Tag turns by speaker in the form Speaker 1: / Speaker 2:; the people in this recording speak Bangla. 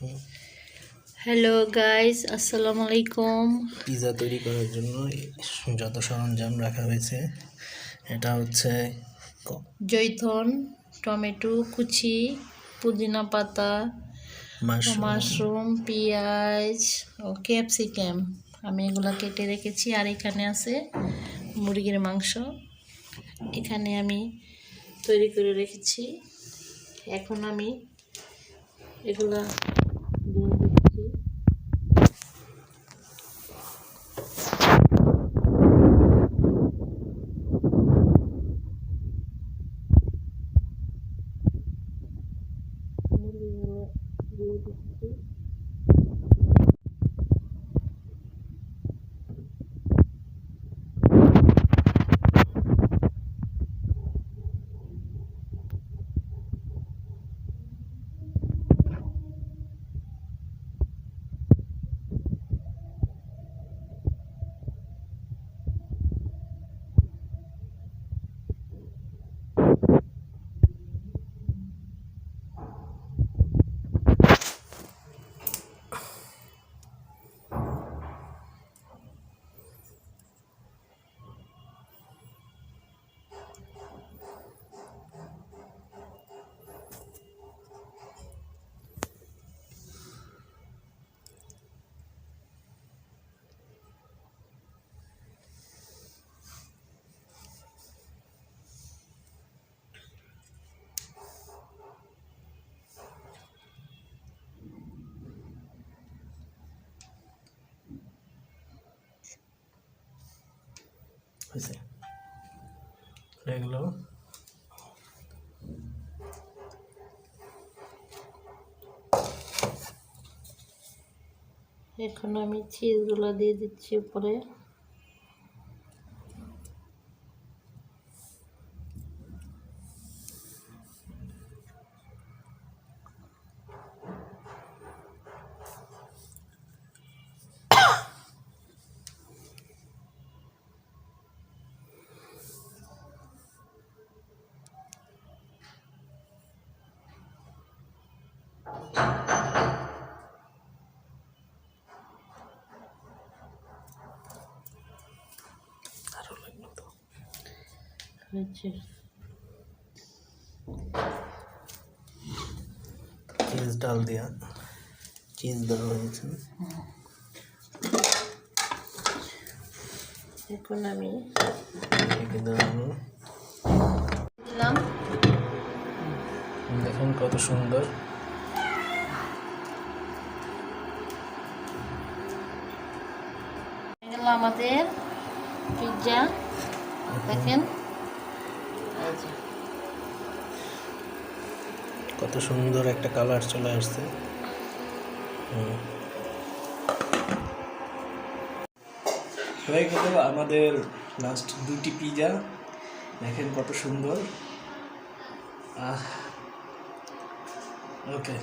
Speaker 1: হ্যালো গাইস, আসসালামু আলাইকুম।
Speaker 2: পিৎজা তৈরি করার জন্য যত সরঞ্জাম রাখা হয়েছে, এটা হচ্ছে
Speaker 1: জৈথন, টমেটো কুচি, পুদিনা পাতা, মাশরুম, পেঁয়াজ ও ক্যাপসিকাম। আমি এগুলো কেটে রেখেছি। আর এখানে আছে মুরগির মাংস, এখানে আমি তৈরি করে রেখেছি। এখন আমি এগুলা দিয়ে দিচ্ছি। মুরগিগুলো দিয়ে দিচ্ছি।
Speaker 2: এগুলো
Speaker 1: এখন আমি চিজগুলো দিয়ে দিচ্ছি উপরে।
Speaker 2: চিজ ডাল দেওয়া, চিজ দেওয়া হয়েছে।
Speaker 1: এখন আমি
Speaker 2: দিলাম, দেখুন কত সুন্দর।
Speaker 1: এগুলো আমাদের পিৎজা, দেখেন
Speaker 2: কত সুন্দর একটা কালার চলে আসছে। হয়ে গেল আমাদের লাস্ট দুটি পিৎজা, দেখেন কত সুন্দর। ওকে।